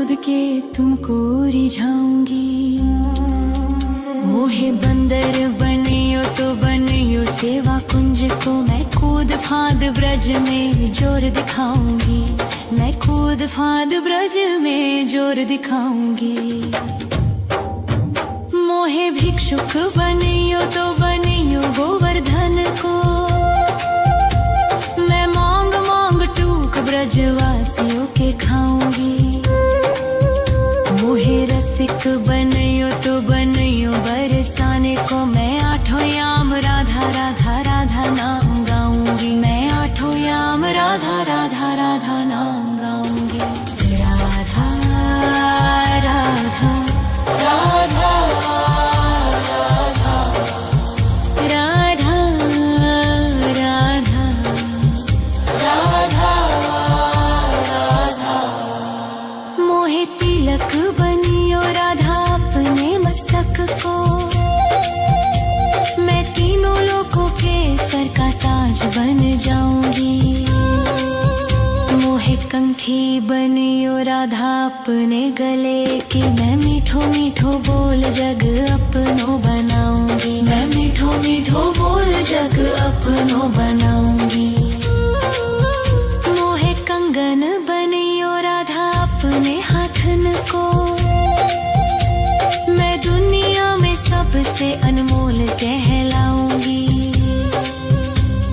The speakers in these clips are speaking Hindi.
कूद के तुमको रिझाऊंगी। मोहे बंदर बनियो तो बनियो सेवा कुंज को, मैं कूद फांद ब्रज में जोर दिखाऊंगी। मैं कूद फांद ब्रज में जोर दिखाऊंगी। मोहे भिक्षुक बनियो तो बनियो गोवर्धन को, मैं मांग मांग टूक ब्रजवासियों के खाऊंगी। मोहे रसिक बनियो तो बनियो बरसाने को, मैं आठों याम राधा राधा राधा नाम गाऊंगी। मैं आठों याम राधा राधा राधा नाम गाऊंगी। राधा राधा राधा तिलक बनियो राधा अपने मस्तक को, मैं तीनों लोगों के सर का ताज बन जाऊंगी। मोहे कंठी बनियो राधा अपने गले की, मैं मीठो मीठो बोल जग अपनो बनाऊंगी। मैं मीठो मीठो बोल जग अपनो बनाऊंगी। मोहे कंगन बनियो राधा अपने हाथन को, मैं दुनिया में सबसे अनमोल कहलाऊंगी।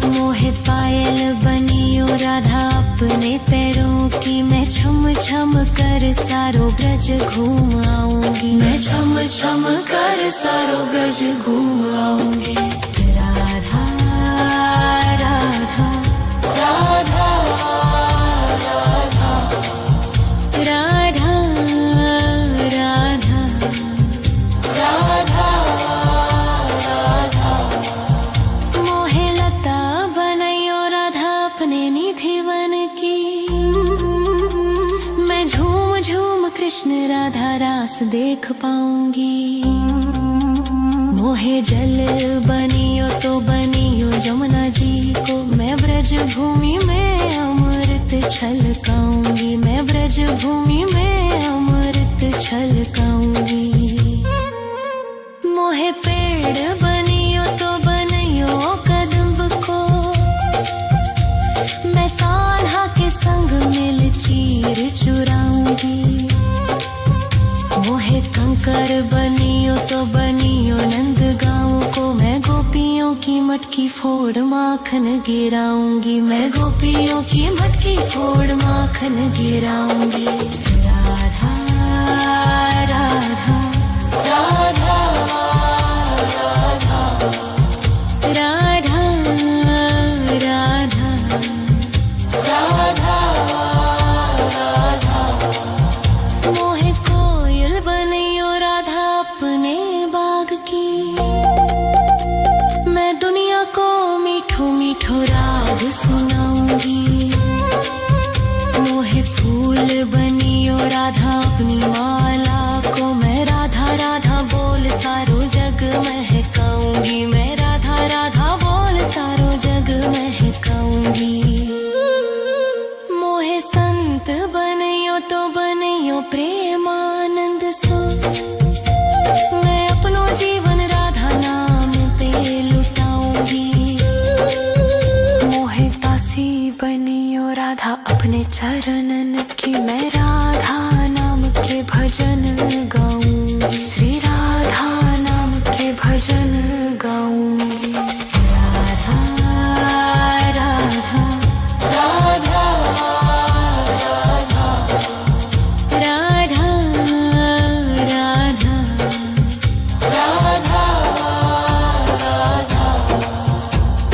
मोहे पायल बनियो राधा अपने पैरों की, मैं छम छम कर सारो ब्रज घूम आऊंगी। मैं छम छम कर सारो ब्रज घूम आऊंगी। राधा राधा राधा राधा राधा राधा राधा। मोहे लता बनैयो राधा अपने निधि वन की, मैं झूम झूम कृष्ण राधा रास देख पाऊंगी। मोहे जल बनियो तो बनियो जमुना जी को, मैं ब्रज भूमि में अमृत छलकाऊंगी। मैं ब्रज भूमि में अमृत छलकाऊंगी। मोहे पेड़ बनियो तो बनियो कदम्ब को, मैं कान्हा के संग मिल चीर चुराऊंगी। मोहे कंकर बनियो तो बनियो नंद गाँव को, मैं गोपियों की मटकी फोड़ माखन गिराऊंगी। मैं गोपियों की मटकी फोड़ माखन गिराऊंगी। राधा राधा राधा राधा राधा राधा राधा राधा। मोहे कोयल बनियो राधा अपने बाग की, मैं दुनिया को मीठो मीठो राग सुनाऊंगी। मोहे फूल बनियो राधा अपनी माला को, मैं राधा राधा बोल सारो जग महकाऊंगी। मैं राधा राधा बोल सारो जग महकाऊंगी। मोहे संत बनियो तो बनियो प्रेमानंद सो, मैं अपनो जीवन राधा नाम पे लुटाऊंगी। मोहे दासी बनियो राधा अपने चरणन की, मैं राधा नाम के भजन गाऊंगी। श्री राधा नाम के भजन गाऊंगी। राधा राधा राधा राधा राधा राधा राधा राधा।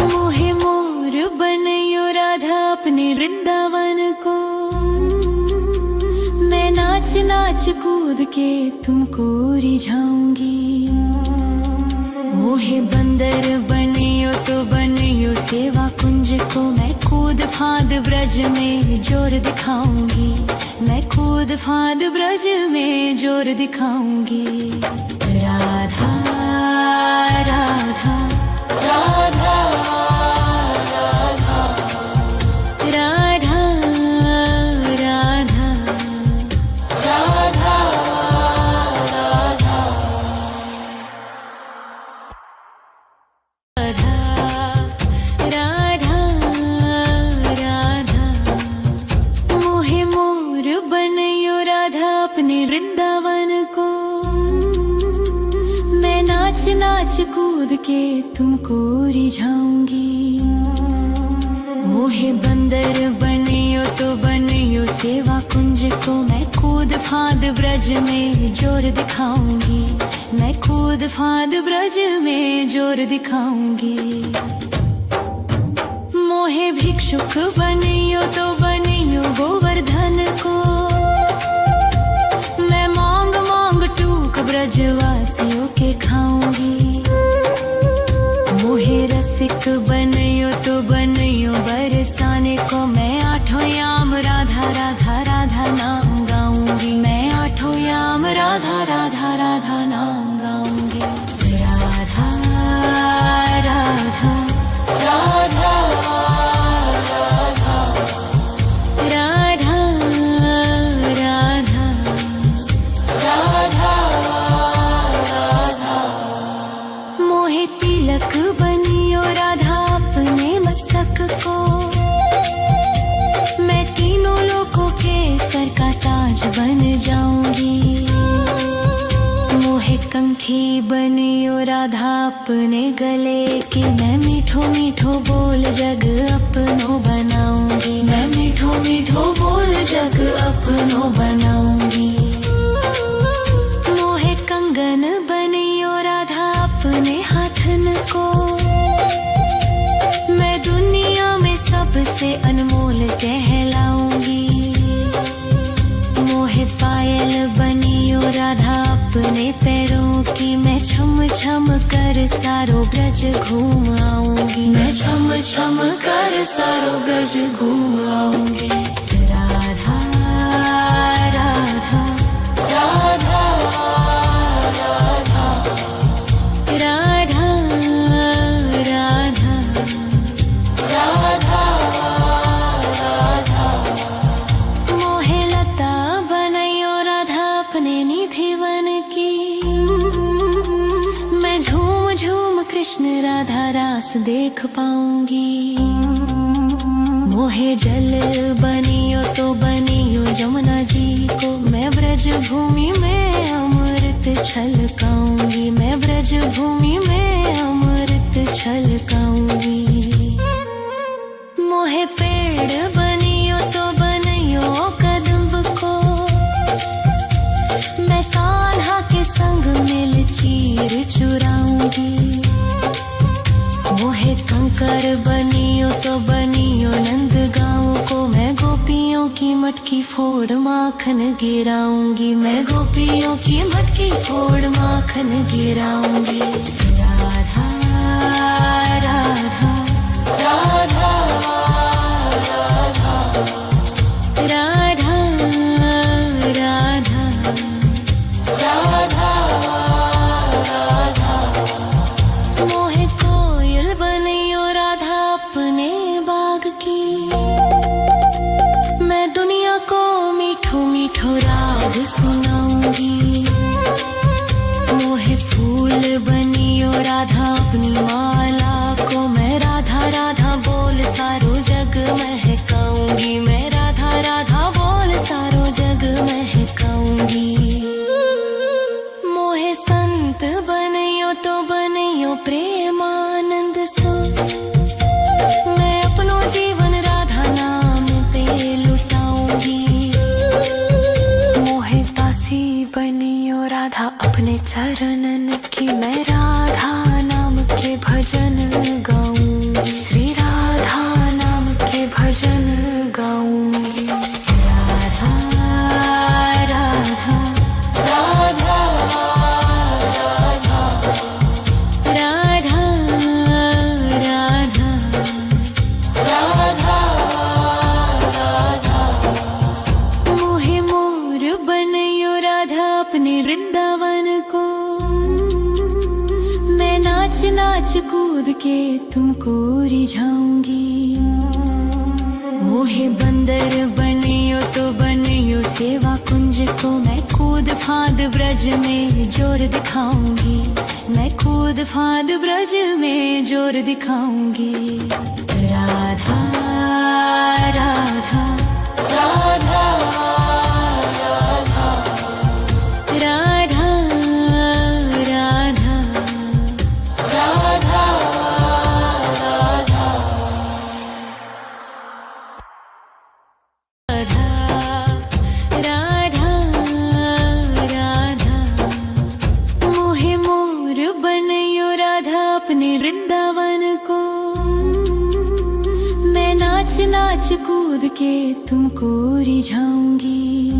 मोहे मोर बनियो राधा अपने वृंदावन को, मैं नाच नाच कूद के तुमको रिझाऊंगी। मोहे बंदर बनियो तो बनियो सेवा कुंज को, मैं कूद फांद ब्रज में जोर दिखाऊंगी। मैं कूद फांद ब्रज में जोर दिखाऊंगी। राधा राधा राधा राधा राधा राधा राधा। अपने वृंदावन को। मैं नाच नाच कूद के तुमको रिझाऊंगी। मोहे बंदर बनियो तो बनियो सेवा कुंज को। मैं कूद फांद ब्रज में जोर दिखाऊंगी। मैं कूद फांद ब्रज में जोर दिखाऊंगी। मोहे भिक्षुक बनियो तो बनियो गोवर्धन को। मैं मांग मांग टूक ब्रजवासियों के खाऊंगी। मोहे रसिक बनियो तो बनियो बरसाने को। मैं आठों याम राधा राधा राधा नाम गाऊंगी। मैं आठों याम राधा राधा राधा नाम गाऊंगी। राधा राधा राधा तिलक बनियो राधा अपने मस्तक को। मैं तीनों लोगों के सर का ताज बन जाऊंगी। मोहे कंठी बनियो राधा अपने गले की। मैं मीठो मीठो बोल जग अपनो बनाऊंगी। मैं मीठो मीठो बोल जग अपनो बनाऊंगी। मोहे कंगन बनियो राधा अपने हाथन को। मैं दुनिया में सबसे अनमोल कहलाऊंगी। मोहे पायल बनियो राधा अपने पैरों की। मैं छम छम कर सारो ब्रज घूम आऊंगी। मैं छम छम कर सारो ब्रज घूम आऊंगी। राधा राधा राधा राधा राधा राधा राधा राधा। मोहे लता बनैयो राधा अपने निधिवन की। मैं झूम झूम कृष्ण राधा रास देख पाऊंगी। मोहे जल बनियो तो बनियो जमुना जी को। मैं ब्रज भूमि में अमृत छलकाऊंगी। मैं ब्रज भूमि में अमृत छलकाऊंगी। मोहे पेड़ बनियो तो बनियो कदम्ब को। मैं कान्हा के संग मिल चीर चुराऊंगी। मोहे कंकर बनियो तो बनियो नंद गाँव को। मैं गोपियों की मटकी फोड़ माखन गिराऊंगी। मैं गोपियों की मटकी फोड़ माखन गिराऊंगी। राधा राधा राधा राधा राधा राधा राधा राधा। मोहे कोयल बनियो राधा अपने बाग की। मैं दुनिया को मीठो मीठो राग सुनाऊंगी। मोहे फूल बनियो राधा अपनी माला को। मैं राधा राधा बोल सारो जग महकाऊंगी। मैं राधा राधा बोल सारो जग महकाऊंगी। मोहे संत बनियो तो बनियो प्रेमानंद सो। मैं अपनो जीवन राधा नाम पे लुटाऊंगी। मोहे दासी बनियो राधा अपने चरणन की। मैं राधा नाम के भजन गाऊंगी। श्री राधा नाम के भजन गाऊंगी। राधा राधा राधा राधा राधा राधा राधा। मोहे मोर बनियो राधा अपने वृंदावन को। मैं नाच नाच कूद के तुमको रिझाऊंगी। मोहे बंदर बनियो तो बनियो सेवा कुंज को। मैं कूद फांद ब्रज में जोर दिखाऊंगी। मैं कूद फांद ब्रज में जोर दिखाऊंगी। राधा राधा राधा राधा कूद के तुमको रिझाऊंगी।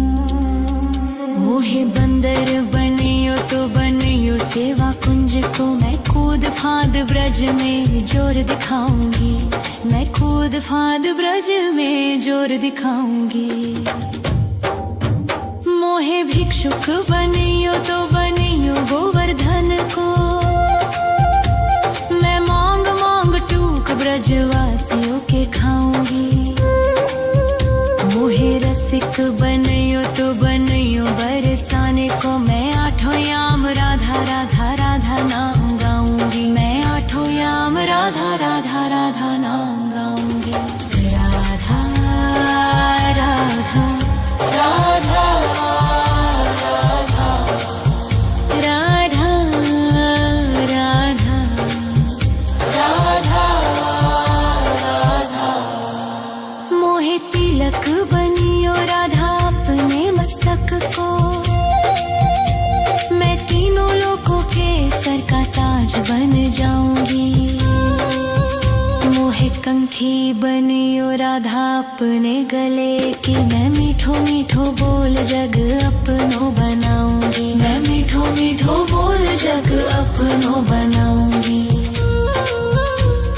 मोहे बंदर बनियो तो बनियो सेवा कुंज को, मैं कूद फांद ब्रज में जोर दिखाऊंगी। मैं कूद फांद ब्रज में जोर दिखाऊंगी। मोहे भिक्षुक बनियो तो बनियो गोवर्धन को, मैं मांग मांग टूक ब्रजवासियों के खाऊंगी। मोहे रसिक बनियो तो बनियो बरसाने को, मैं आठों याम राधा राधा राधा नाम गाऊंगी। मैं आठों याम राधा राधा राधा नाम गाऊंगी। राधा राधा राधा तिलक बनियो राधा अपने मस्तक को, मैं तीनों लोगों के सर का ताज बन जाऊंगी। मोहे कंठी बनियो राधा अपने गले की, मैं मीठो मीठो बोल जग अपनो बनाऊंगी। मैं मीठो मीठो बोल जग अपनो बनाऊंगी।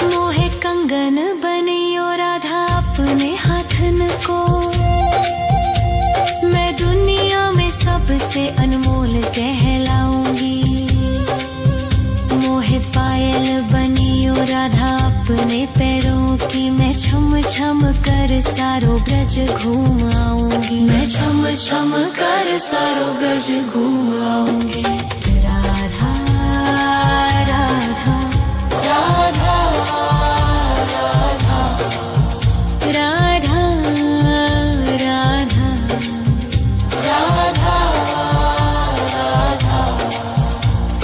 मोहे कंगन बनियो राधा अपने हाथन को, मैं दुनिया में सबसे अनमोल कहलाऊंगी। मोहे पायल बनियो राधा अपने पैरों की, मैं छम छम कर सारो ब्रज घूम आऊंगी। मैं छम छम कर सारो ब्रज घूम आऊंगी। राधा राधा राधा राधा राधा राधा राधा।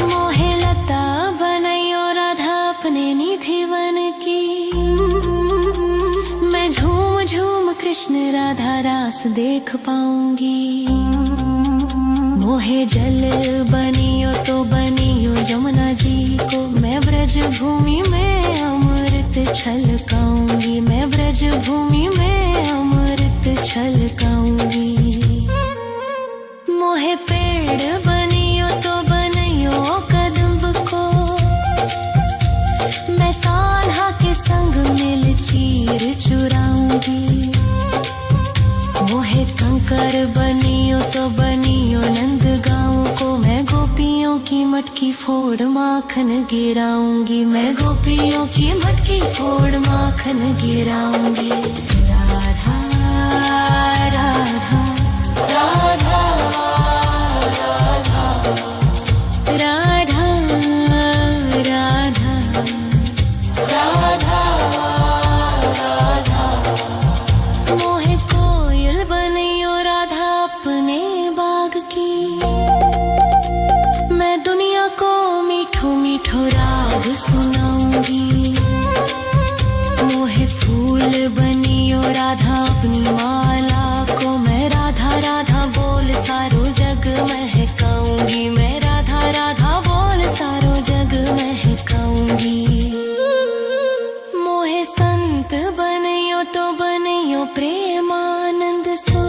मोहे लता बनैयो राधा अपने निधि वन की, मैं झूम झूम कृष्ण राधा रास देख पाऊंगी। मोहे जल बनियो तो बनियो जमुना जी को, मैं ब्रज भूमि में अमृत छलकाऊंगी। मैं ब्रज भूमि में अमृत छलकाऊंगी। मोहे पेड़ बनियो तो बनियो कदम्ब को, मैं कान्हा के संग मिल चीर चुराऊंगी। मोहे कंकर बनियो तो बनियो नंद गाँव को, मैं गोपियों की मटकी फोड़ माखन गिराऊंगी। मैं गोपियों की मटकी फोड़ माखन गिराऊंगी। राधा राधा राधा राधा राधा राधा राधा। मोहे कोयल बनियो राधा अपने बाग की, मैं दुनिया को मीठो मीठो राग सुनाऊंगी। मोहे फूल बनियो राधा अपनी माला को, मैं राधा राधा बोल सारो जग महकाऊंगी। मैं राधा राधा बोल सारो जग महकाऊंगी। मोहे संत बनियो तो बनियो प्रेमानंद सो,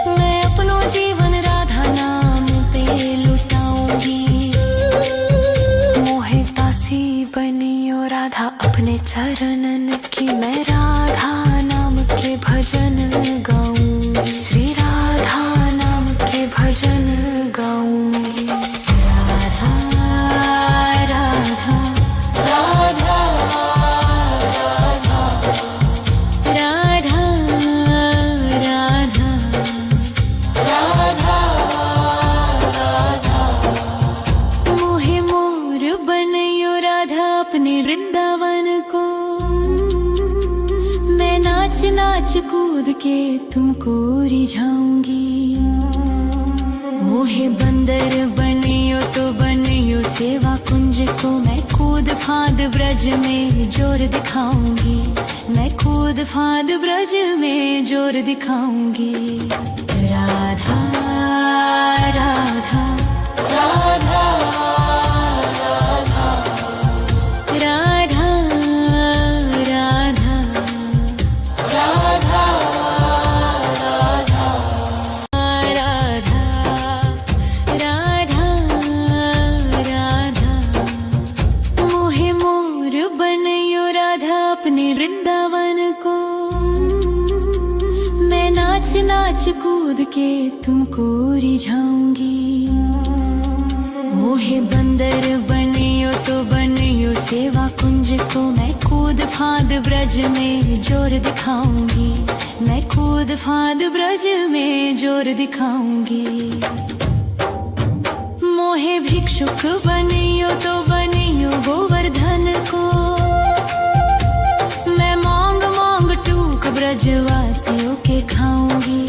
मैं अपनो जीवन राधा नाम पे लुटाऊंगी। मोहे दासी बनियो राधा अपने चरणन की, मैं राधा नाम के भजन गाऊंगी। श्री राधा नाम के भजन गाऊंगी। राधा राधा राधा राधा राधा राधा राधा। मोहे मोर बनियो राधा अपने वृंदावन को, मैं नाच नाच कूद के तुमको रिझाऊंगी। मोहे बंदर बनियो तो बनियो सेवा कुंज को, मैं कूद फांद ब्रज में जोर दिखाऊंगी। मैं कूद फांद ब्रज में जोर दिखाऊंगी। राधा राधा राधा राधा राधा तुमको रिझाऊंगी। मोहे बंदर बनियो तो बनियो सेवा कुंज को, मैं कूद फांद ब्रज में जोर दिखाऊंगी। मैं कूद फांद ब्रज में जोर दिखाऊंगी। मोहे भिक्षुक बनियो तो बनियो गोवर्धन को, मैं मांग मांग टूक ब्रजवासियों के खाऊंगी।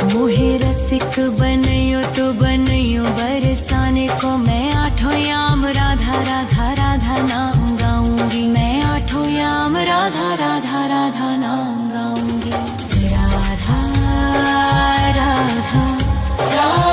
मोहे रसिक बनियो तो बनियो बरसाने को, मैं आठों याम राधा राधा राधा नाम गाऊंगी। मैं आठों याम राधा राधा राधा नाम गाऊंगी। राधा राधा राधा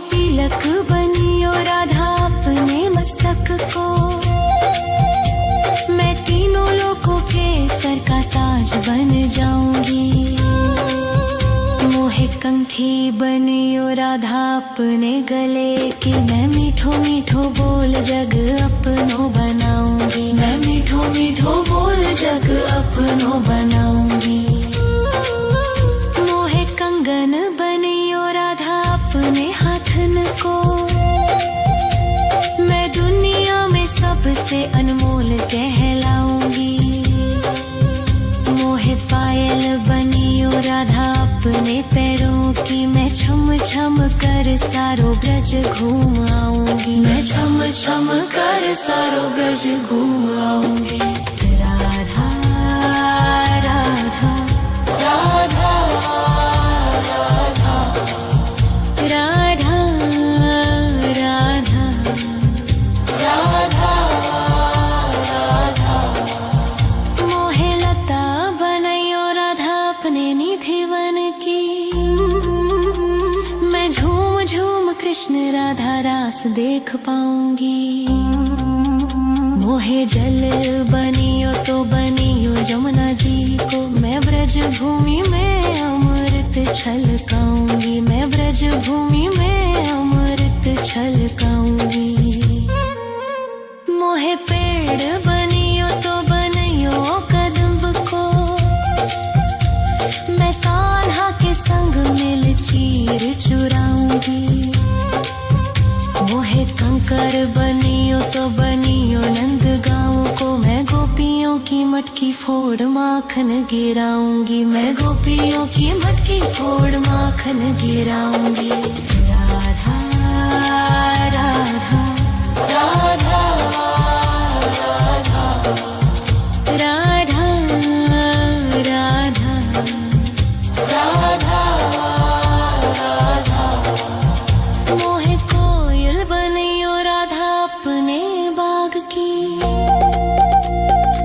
तिलक बनियो राधा अपने मस्तक को, मैं तीनों लोगों के सर का ताज बन जाऊंगी। मोहे कंठी बनियो राधा अपने गले की, मैं मीठो मीठो बोल जग अपनो बनाऊंगी। मैं मीठो मीठो बोल जग अपनो बनाऊंगी। मोहे कंगन बनियो राधा अपने हाथन को, मैं दुनिया में सबसे अनमोल कहलाऊंगी। मोहे पायल बनियो राधा अपने पैरों की, मैं छम छम कर सारो ब्रज घूम आऊंगी। मैं छम छम कर सारो ब्रज घूम आऊंगी। राधा राधा राधा राधा राधा राधा राधा। मोहे लता बनैयो राधा अपने निधिवन की, मैं झूम झूम कृष्ण राधा रास देख पाऊंगी। मोहे जल बनियो तो बनियो जमुना जी को, मैं ब्रज भूमि में अमृत छलकाऊंगी। मैं ब्रज भूमि में अमृत छलकाऊंगी। मोहे पेड़ बनियो तो बनियो कदम्ब को, मैं कान्हा के संग मिल चीर चुराऊंगी। मोहे कंकर बनियो तो बनियो नंद गाँव को, मैं गोपियों की मटकी फोड़ माखन गिराऊंगी। मैं गोपियों की मटकी फोड़ माखन गिराऊंगी। राधा राधा राधा राधा राधा राधा राधा राधा। मोहे कोयल बनियो राधा अपने बाग की,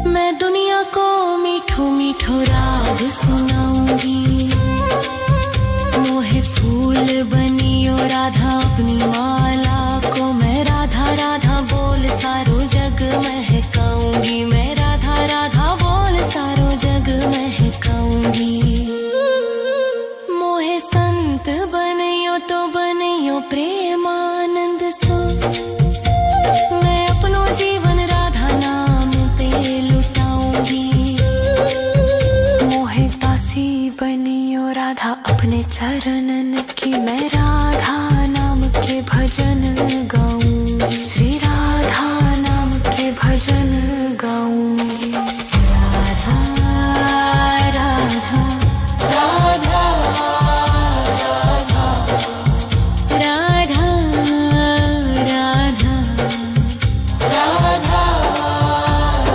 मैं दुनिया को मीठो मीठो राग सुनाऊंगी। मोहे फूल बनियो राधा अपनी माला को, मैं राधा राधा बोल सारो जग महकाऊंगी। मैं राधा राधा बोल सारो जग महकाऊंगी। मोहे संत बनियो तो बनियो प्रेमानंद सो, मैं अपनो जीवन राधा नाम पे लुटाऊंगी। मोहे दासी बनियो राधा अपने चरणन की, मैं राधा नाम के भजन गाऊंगी। श्री राधा नाम के भजन गाऊंगी। राधा राधा राधा राधा राधा राधा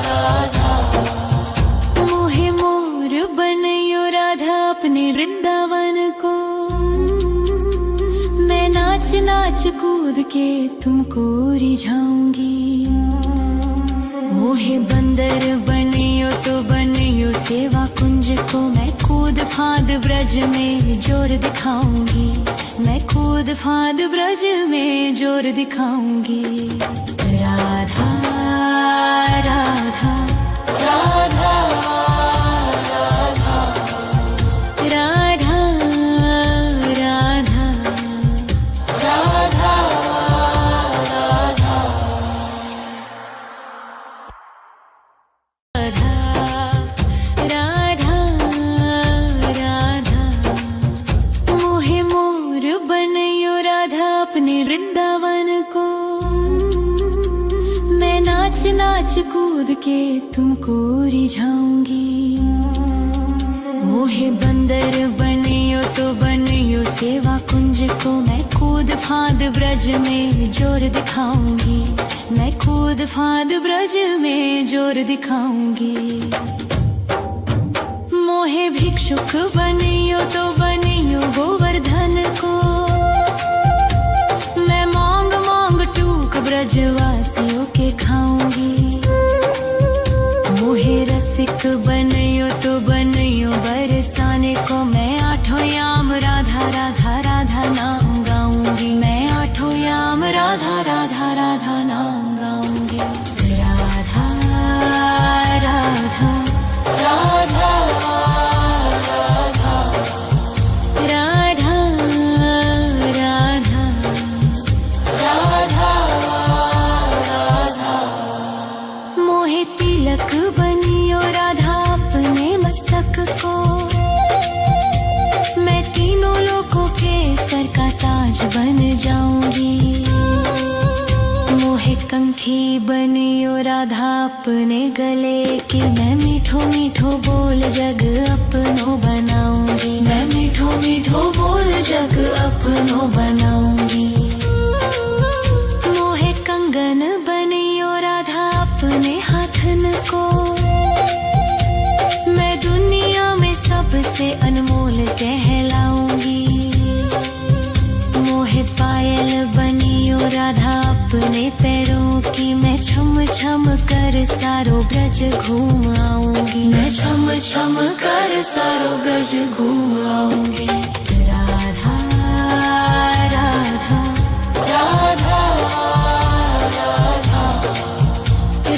राधा। मोहे मोर बनियो राधा अपने वृंदावन को, मैं नाच नाच कूद के तुमको रिझाऊंगी। मोहे बंदर बनियो तो बनियो सेवा कुंज को, मैं कूद फांद ब्रज में जोर दिखाऊंगी। मैं कूद फांद ब्रज में जोर दिखाऊंगी। राधा राधा राधा राधा राधा राधा राधा। को मैं नाच नाच कूद के तुमको रिझाऊंगी। मोहे बंदर बनियो तो बनियो सेवा कुंज को मैं कूद फांद ब्रज में जोर दिखाऊंगी। मैं कूद फांद ब्रज में जोर दिखाऊंगी। मोहे भिक्षुक बनियो तो बनियो गोवर्धन को मैं मांग मांग टूक ब्रजवासियों के खाऊंगी। मोहे रसिक बनियो तो बनियो बरसाने को मैं आठों याम राधा राधा राधा नाम गाऊंगी। मैं आठों याम राधा राधा राधा नाम गाऊंगी। राधा राधा राधा बनियो राधा अपने मस्तक को मैं तीनों लोगों के सर का ताज बन जाऊंगी। मोहे कंठी बनियो राधा अपने गले की मैं मीठो मीठो बोल जग अपनो बनाऊंगी। मैं मीठो मीठो बोल जग अपनो बनाऊंगी। मोहे कंगन बनियो राधा अपने हाथन को मैं दुनिया में सबसे अनमोल कहलाऊंगी। मोहे पायल बनियो राधा अपने पैरों की मैं छम छम कर सारो ब्रज घूम आऊंगी। मैं छम छम कर सारो ब्रज घूम आऊंगी। राधा राधा राधा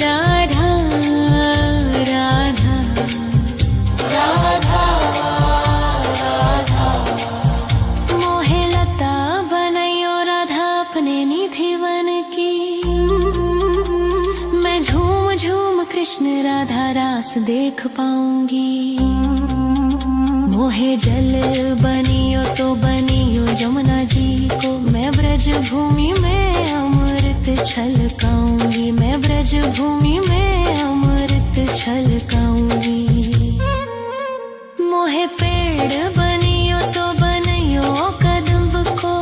राधा राधा राधा राधा। मोहे लता बनैयो राधा अपने निधि वन की मैं झूम झूम कृष्ण राधा रास देख पाऊंगी। मोहे जल बनियो तो बनियो जमुना जी को मैं ब्रज भूमि में अमृत छलकाऊंगी। मैं ब्रज भूमि में अमृत छलकाऊंगी। मोहे पेड़ बनियो तो बनियो कदम्ब को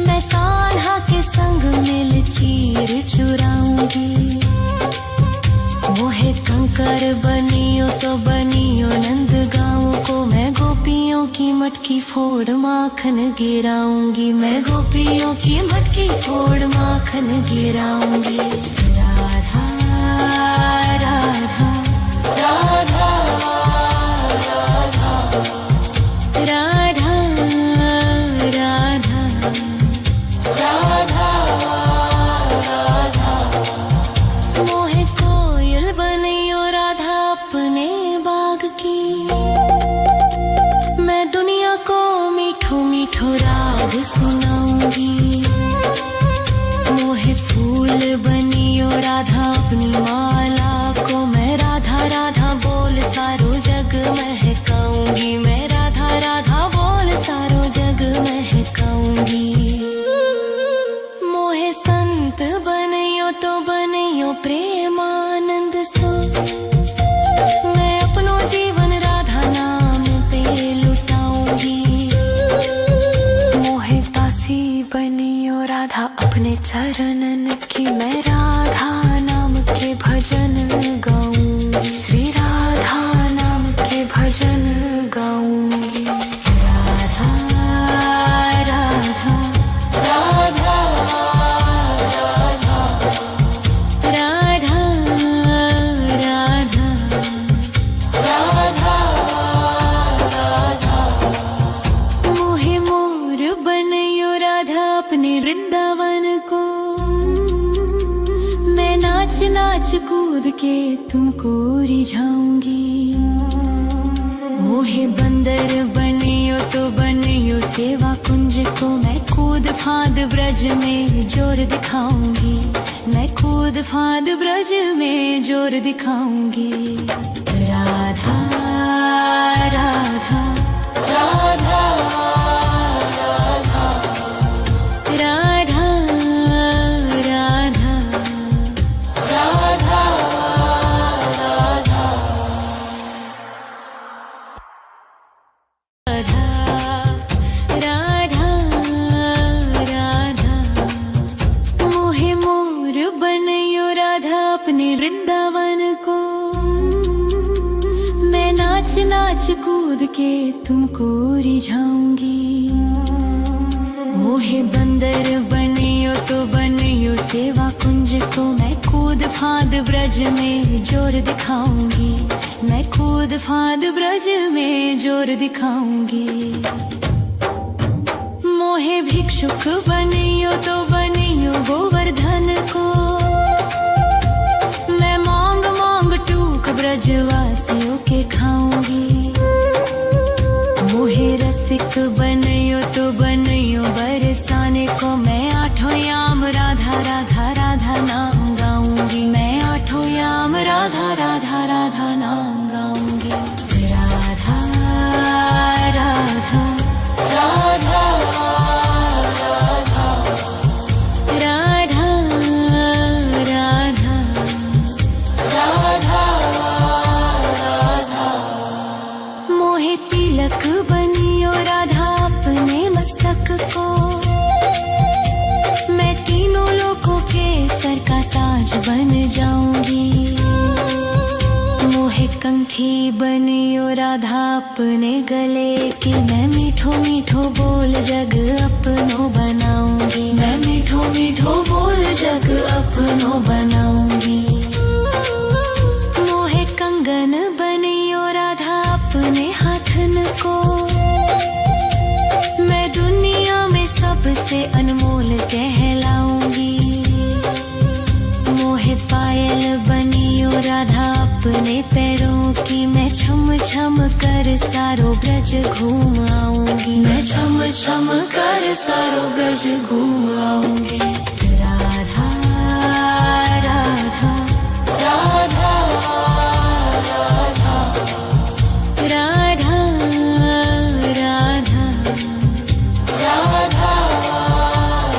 मैं कान्हा के संग मिल चीर चुराऊंगी। मोहे कंकर बनियो तो बनियो नंद गाँव को मैं गोपियों की मटकी फोड़ माखन गिराऊंगी। मैं गोपियों की मटकी फोड़ माखन गिराऊंगी। राधा राधा राधा राधा राधा राधा राधा। मोहे कोयल बनियो राधा अपने बाग की मैं दुनिया को मीठो मीठो राग सुनाऊंगी। मोहे फूल बनियो राधा अपनी माला को मैं राधा राधा बोल सारो जग महकाऊंगी। मैं राधा राधा बोल सारो जग महकाऊंगी। मोहे संत बनियो तो बनियो प्रेमानंद सो मैं अपनो जीवन राधा नाम पे लुटाऊंगी। मोहे दासी बनियो राधा अपने चरणन की मैं राधा नाम के भजन गाऊंगी। श्री राधा नाम के भजन गाऊंगी। राधा राधा राधा राधा राधा राधा राधा राधा। मोहे मोर बनियो राधा अपने वृंदावन को मैं नाच नाच कूद के तुमको रिझाऊंगी। मोहे बंदर बनियो तो बनियो सेवा कुंज को मैं कूद फांद ब्रज में जोर दिखाऊंगी। मैं कूद फांद ब्रज में जोर दिखाऊंगी। राधा राधा राधा राधा राधा कूद के तुमको रिझाऊंगी। मोहे बंदर बनियो तो बनियो सेवा कुंज को, मैं कूद फांद ब्रज में जोर दिखाऊंगी। मैं कूद फांद ब्रज में जोर दिखाऊंगी। मोहे भिक्षुक बनियो तो बनियो गोवर्धन को, मैं मांग मांग टूक ब्रजवासियों के खाऊंगी। मोहे रसिक बनियो तो बनियो बरसाने को, मैं आठों याम राधा राधा राधा नाम गाऊंगी। मैं आठों याम राधा राधा राधा नाम गाऊंगी। राधा राधा राधा तिलक बनियो राधा अपने मस्तक को, मैं तीनों लोगों के सर का ताज बन जाऊंगी। मोहे कंठी बनियो राधा अपने गले की, मैं मीठो मीठो बोल जग अपनो बनाऊंगी। मैं मीठो मीठो बोल जग अपनो बनाऊंगी। मोहे कंगन बनियो राधा अपने हाथन को, मैं दुनिया में सबसे अनमोल कहलाऊंगी। मोहे पायल बनियो राधा अपने पैरों की, मैं छम छम कर सारो ब्रज घूम आऊंगी। मैं छम छम कर सारो ब्रज घूम आऊंगी। राधा राधा राधा राधा राधा राधा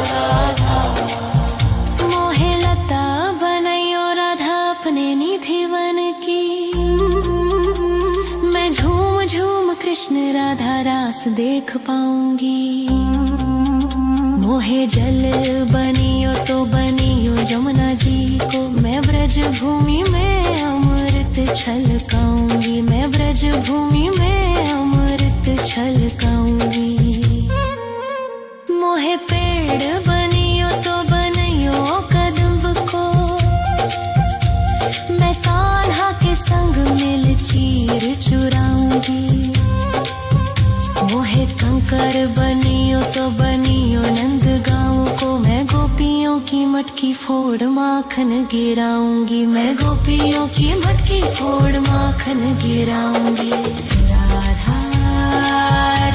राधा। मोहे लता बनैयो राधा अपने निधिवन की, मैं झूम झूम कृष्ण राधा रास देख पाऊंगी। मोहे जल बनियो तो बनियो जमुना जी को, मैं ब्रज भूमि में अमृत छलकाऊंगी। मैं ब्रज भूमि में अमृत छलकाऊंगी। मोहे पेड़ बनियो तो बनियो कदम्ब को, मैं कान्हा के संग मिल चीर चुराऊंगी। मोहे कंकर बनियो तो बनियो नंद गाँव को, मैं गोपियों की मटकी फोड़ माखन गिराऊंगी। मैं गोपियों की मटकी फोड़ माखन गिराऊंगी। राधा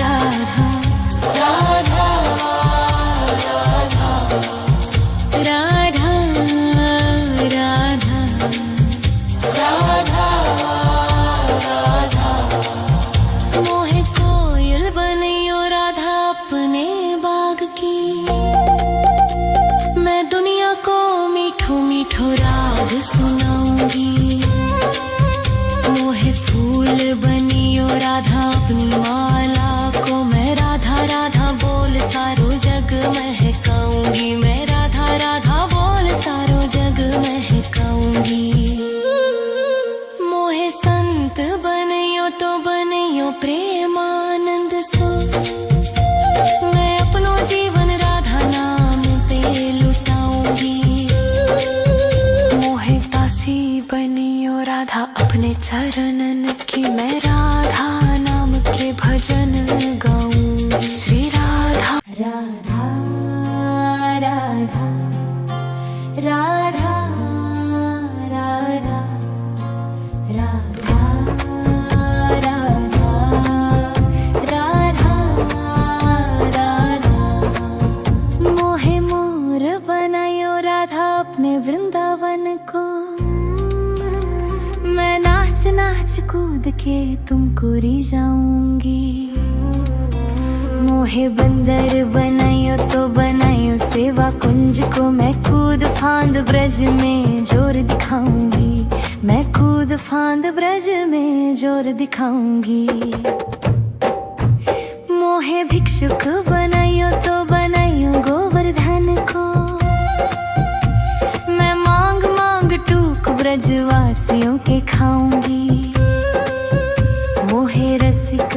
राधा राधा राधा राधा राधा राधा राधा। मोहे कोयल बनियो राधा अपने बाग की, मैं दुनिया को मीठो मीठो राग सुनाऊंगी। मोहे फूल बनियो राधा अपनी माला को, मैं राधा राधा बोल सारो जग महकाऊंगी। मैं राधा राधा बोल सारो जग महकाऊंगी। मोहे संत बनियो तो बनियो प्रेमानंद सो, मैं अपनो जीवन राधा नाम पे लुटाऊंगी। मोहे दासी बनियो राधा अपने चरणन की, मैं राधा नाम के भजन गाऊंगी। श्री राधा राधा राधा राधा राधा राधा राधा राधा राधा। मोहे मोर बनायो राधा अपने वृंदावन को, मैं नाच नाच कूद के तुमको रिझाऊंगी। मोहे बंदर बनायो तो बनायो सेवा कुंज को, मैं कूद फांद ब्रज में जोर दिखाऊंगी। मैं कूद फांद ब्रज में जोर दिखाऊंगी। मोहे भिक्षुक बनायो तो बनायो गोवर्धन को, मैं मांग मांग टूक ब्रजवासियों के खाऊंगी। मोहे रसिक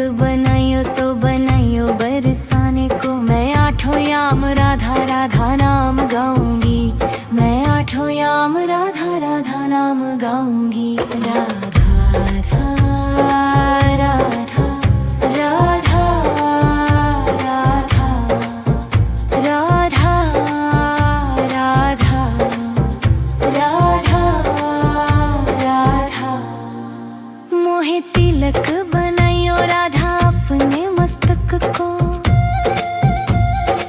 राधा राधा नाम गाऊंगी। राधा राधा राधा राधा राधा राधा राधा राधा राधा। मोहे तिलक बनाइयो राधा अपने मस्तक को,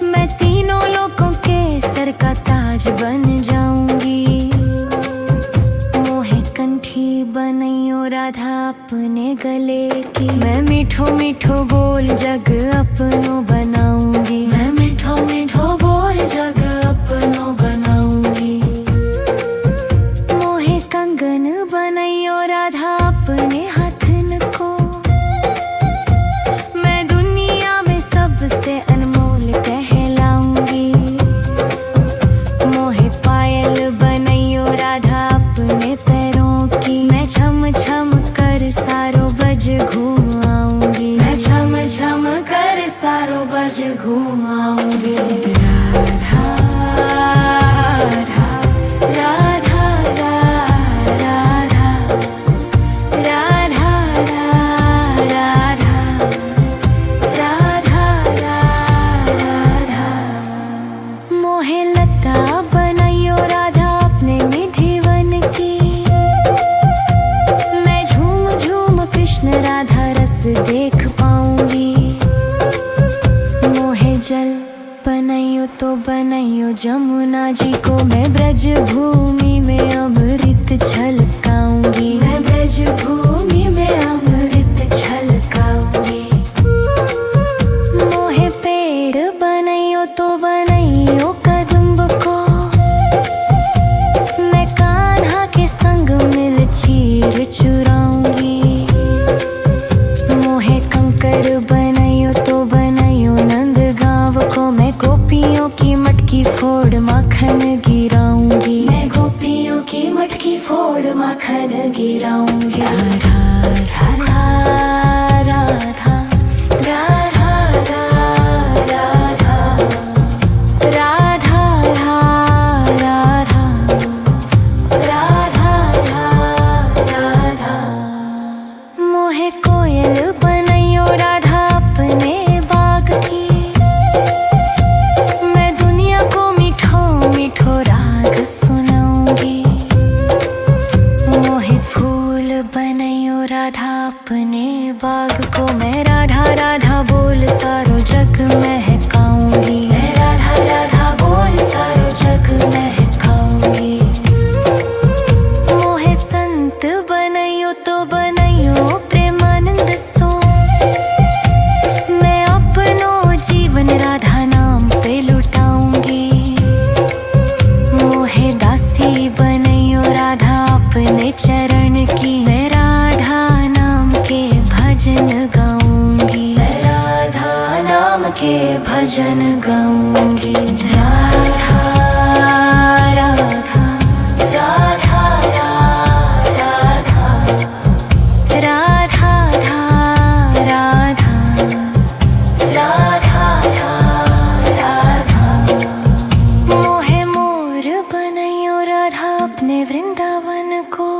मैं तीनों लोगों के सर का ताज बन जाऊंगी। मोहे कंठी बनाइयो राधा अपने गले की, मैं मीठो मीठो बोल जग अपनो बनाऊंगी। मैं मीठो मीठो बोल जग अपनो बनाऊंगी। मोहे कंगन बनाइयो राधा अपने हाथन को, मैं दुनिया में सबसे अनमोल कहलाऊंगी। मोहे पायल बनाइयो राधा अपने पैरों की, मैं छम छम कर सारो बज घूम आऊंगी। मैं छम छम कर सारो बज घूम आऊंगी। राधा राधा राधा राधा राधा राधा राधा राधा। मोहे लता बनाइयो राधा अपने निधि वन की, मैं झूम झूम कृष्ण राधा रस देख पाऊंगी। मोहे जल बनाइयो तो बनाइयो जमुना जी को, मैं ब्रज भूमि में अमृत छलकाऊंगी। मैं ब्रज भूमि में अमृत छलकाऊंगी। मोहे पेड़ बनाइयो तो बनाइयो कदम्ब को, मैं कान्हा के संग मिल चीर चुराऊंगी। मोहे कंकर बनाइयो तो बनाइयो नंद गांव को, मैं गोपियों की मटकी फोड़ माखन गिराऊंगी। मैं गोपियों की मटकी फोड़ माखन गिराऊंगी। राधा राधा राधा राधा राधा राधा राधा राधा राधा। मोहे कोयल बनाइयो राधा अपने बाग की, मैं दुनिया को मीठो मीठो राग सुनाऊंगी। मोहे फूल बनाइयो राधा अपने बाग को, मैं राधा राधा बोल सारो जग महकाऊंगी। मैं राधा राधा बोल सारो जग महकाऊंगी। मोहे संत बनाइयो तो बनाइयो प्रेमानंद सो, मैं अपनो जीवन राधा नाम पे लुटाऊंगी। मोहे दासी बनाइयो राधा अपने चरण की, मैं राधा नाम के भजन गाऊंगी। मैं राधा नाम के भजन गाऊंगी। राधा राधा राधा राधा राधा राधा राधा राधा। मोहे मोर बनाइयो राधा अपने वृंदावन को,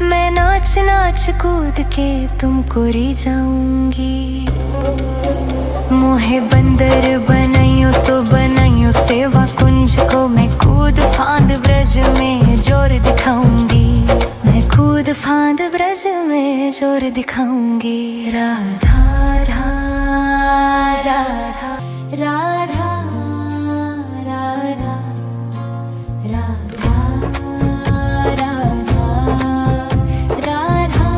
मैं नाच नाच कूद के तुमको रिझाऊंगी। मोहे बंदर बनाइयो तो बनाइयो सेवा कुंज को, मैं कूद फांद ब्रज में जोर दिखाऊंगी। मैं कूद फांद ब्रज में जोर दिखाऊंगी। राधा राधा राधा राधा राधा राधा राधा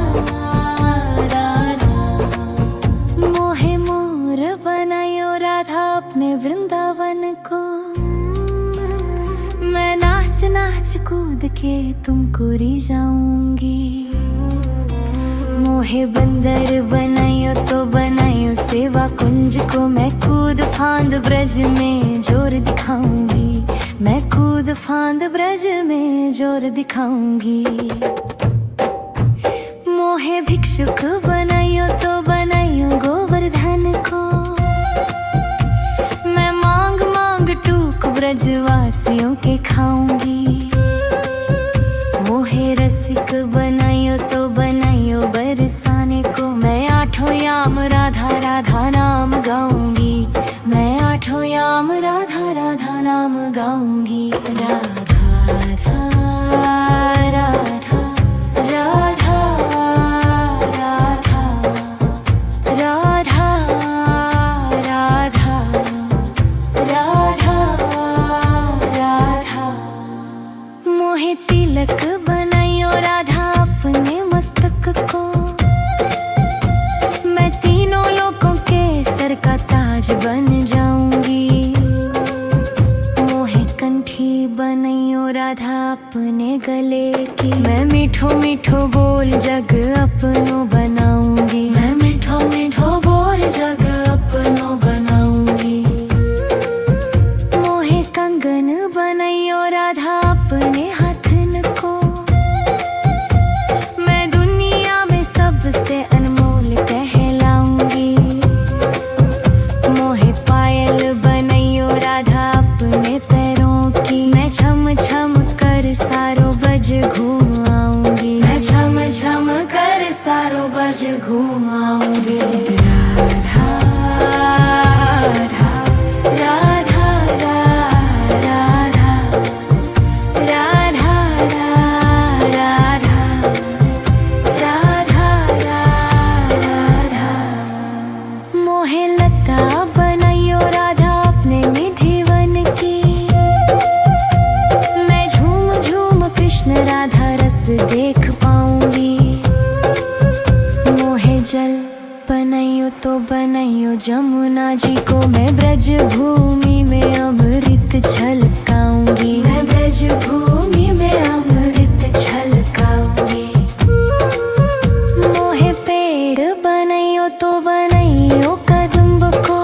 राधा। मोहे मोर बनाइयो राधा अपने वृंदावन को, मैं नाच नाच कूद के तुमको रिझाऊंगी। मोहे बंदर बनाइयो तो बनाइयो सेवा कुंज को, मैं कूद फांद ब्रज में जोर दिखाऊंगी। मैं कूद फांद ब्रज में जोर दिखाऊंगी। मोहे भिक्षुक बनाइयो तो बनाइयो गोवर्धन को, मैं मांग मांग टूक सुख ब्रजवासियों के खाऊंगी। मोहे रसिक बनाइयो तो बनाइयो बरसाने को, मैं आठों याम राधा राधा नाम गाऊंगी। मैं आठों याम राधा राधा नाम गाऊंगी। राधा राधा राधा राधा राधा राधा राधा राधा राधा। मोहे तिलक बनाइयो राधा अपने मस्तक को, मैं तीनों लोगों के सर का ताज बन जाऊंगी। मोहे कंठी बनाइयो राधा अपने गले की, मैं मीठो मीठो बोल जग अपनो बनाऊंगी। मैं मीठो मीठो बोल जग अपनो बनाऊंगी। मोहे कंगन बनाइयो राधा अपने हाथन को, मैं दुनिया में सबसे अनमोल कहलाऊंगी। मोहे पायल बनाइयो राधा अपने पैरों की, मैं छम छम कर सारो बज घूम आऊंगी। मैं छम छम कर सारो बज घूम आऊंगी। राधा राधा राधा राधा राधा राधा राधा राधा। मोहे लता बनाइयो राधा अपने निधिवन की, मैं झूम झूम कृष्ण राधा रस देख पाऊंगी। मोहे जल बनाइयो तो बनाइयो जमुना जी को, मैं ब्रज भूमि में अमृत छलकाऊंगी। मैं ब्रज भूमि में अमृत छलकाऊंगी। मोहे पेड़ बनाइयो तो बनाइयो कदम्ब को,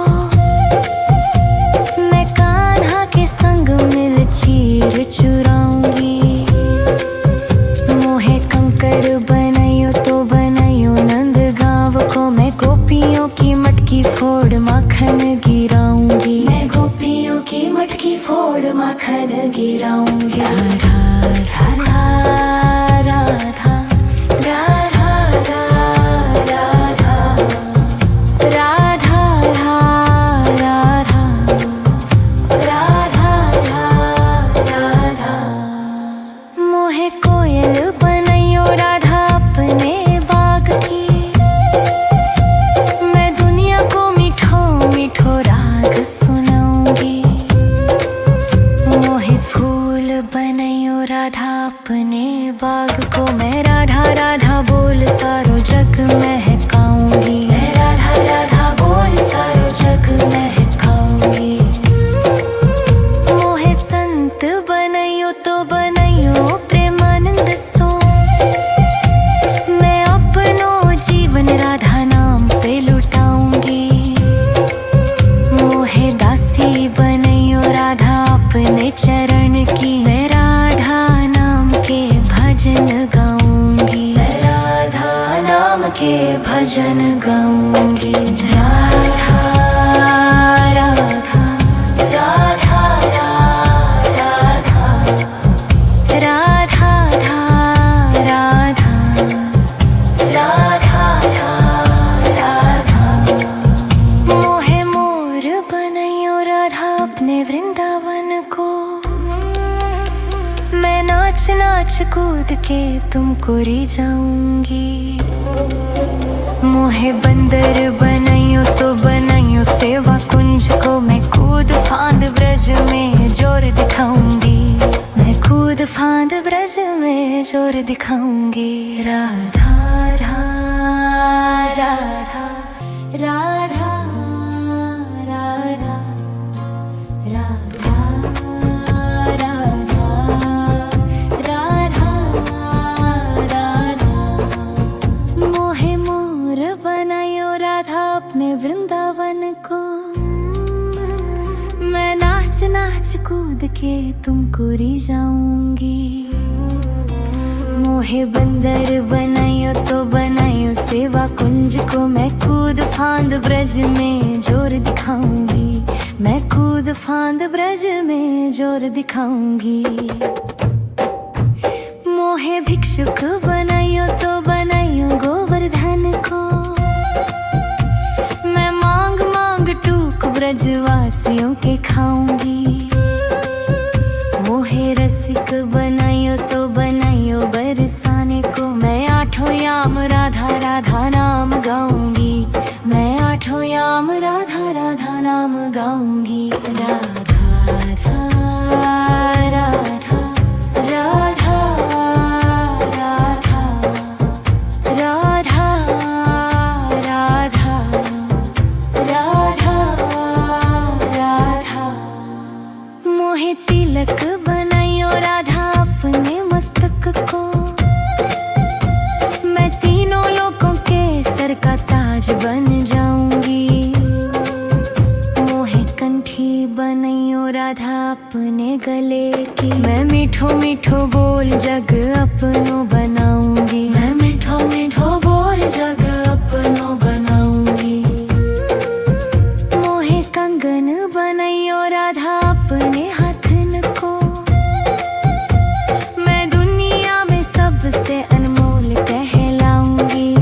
मैं कान्हा के संग मिल चीर चुराऊंगी। मोहे कंकर बनाइयो तो बनाइयो नंदगांव को, मैं गोपियों की मटकी फोड़ माखन गिराऊंगी। मैं गोपियों की मटकी फोड़ माखन गिराऊंगी। राधा राधा राधा राधा राधा राधा राधा राधा राधा। मोहे कोयल बनाइयो राधा अपने बाग की, मैं दुनिया को मीठो मीठो राग सुनाऊंगी। मोहे फूल बनाइयो राधा अपने बाग को, मैं राधा राधा बोल सारो जग महकाऊंगी। मैं राधा राधा बोल सारो जग महकाऊंगी। मोहे संत बनाइयो तो बनाइयो प्रेमानंद सो, मैं अपनो जीवन राधा नाम पे लुटाऊंगी। मोहे दासी बनाइयो राधा अपने चरण की, मैं राधा नाम के भजन गाऊंगी। मैं राधा नाम के भजन गाऊंगी। राधा राधा राधा राधा राधा राधा राधा राधा। मोहे मोर बनाइयो राधा अपने वृंदावन को, मैं नाच नाच कूद के तुमको रिझाऊंगी। मोहे बंदर बनाइयो तो बनाइयो सेवा कुंज को, मैं कूद फांद ब्रज में जोर दिखाऊंगी। मैं कूद फांद ब्रज में जोर दिखाऊंगी। राधा राधा राधा राधा राधा राधा राधा राधा। मोहे मोर बनाइयो राधा अपने वृंदावन को, मैं नाच नाच कूद के तुमको रिझाऊंगी। मोहे बंदर बनाइयो तो बनाइयो सेवा कुंज को, मैं कूद फांद ब्रज में जोर दिखाऊंगी। मैं कूद फांद ब्रज में जोर दिखाऊंगी। मोहे भिक्षुक बनाइयो तो बनाइयो गोवर्धन को, मैं मांग मांग टूक ब्रजवासियों के खाऊंगी। मोहे रसिक बनाइयो तो बनाइयो बरसाने को, मैं आठों याम राधा राधा नाम गाऊंगी। मैं आठों याम राधा राधा नाम गाऊंगी। राधा राधा राधा राधा राधा राधा राधा राधा। मोहे तिलक बनाइयो राधा अपने मस्तक को, मैं तीनों लोगों के सर का ताज बन जाऊंगी। मोहे कंठी बनाइयो राधा अपने गले की, मैं मीठो मीठो बोल जग अपनो बनाऊंगी। मैं मीठो मीठो बोल जग अपनो बनाऊंगी। मोहे कंगन बनाइयो राधा अपने हाथन को, मैं दुनिया में सबसे अनमोल कहलाऊंगी।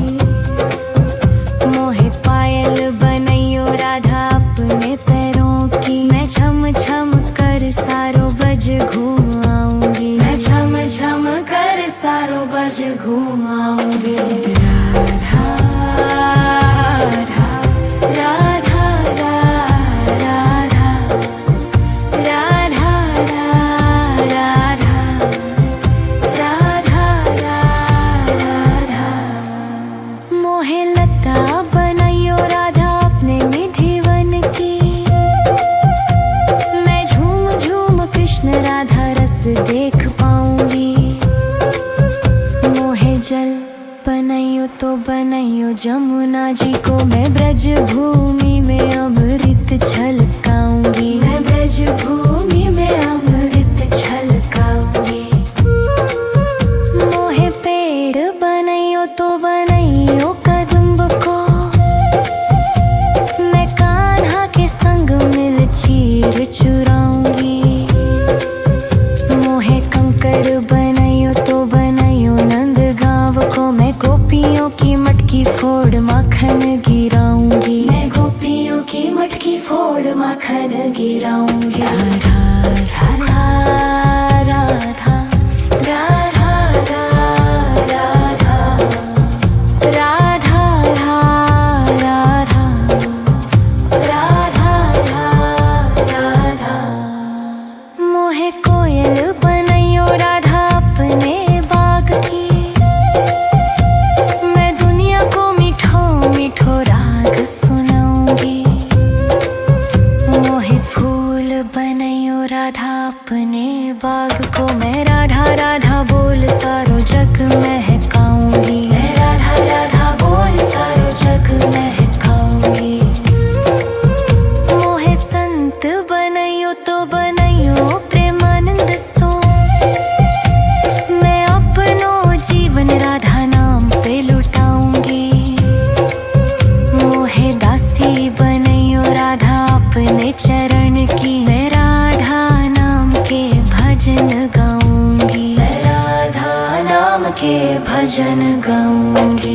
मोहे पायल बनाइयो राधा अपने पैरों की, मैं छम छम कर सारो बज घूम आऊंगी। मैं छम छम कर सारो बज घूम आऊंगी। राधा राधा राधा राधा राधा राधा राधा राधा। मोहे लता बनाइयो राधा अपने निधिवन की, मैं झूम झूम कृष्ण राधा रस देख पाऊंगी। मोहे जल बनाइयो तो बनाइयो जमुना जी को, मैं ब्रज भूमि में अमृत छलकाऊंगी। मैं ब्रज भूमि में अमृत छलकाऊंगी। मोहे पेड़ बनाइयो तो बनाइयो कदम्ब को, मैं कान्हा के संग मिल चीर चुराऊंगी। मोहे कंकर बनाइयो तो बनाइयो नंद गांव को, मैं गोपियों की मटकी फोड़ माखन गिराऊंगी। मैं गोपियों की मटकी फोड़ माखन गिराऊंगी। राधा राधा राधा राधा राधा राधा राधा राधा। मोहे कोयल बनाइयो राधा अपने बाग की, मैं दुनिया को मीठो मीठो राग सुनाऊंगी। मोहे फूल बनाइयो राधा अपने बाग को, मैं राधा राधा बोल सारो जग महकाऊंगी। मैं राधा राधा बोल सारो जग महकाऊंगी। मोहे संत बनाइयो तो बनाइयो प्रेमानंद सो, मैं अपनो जीवन राधा नाम पे लुटाऊंगी। मोहे दासी बनाइयो राधा अपने चरण की, मैं राधा नाम के भजन गाऊंगी। मैं राधा नाम के भजन गाऊंगी।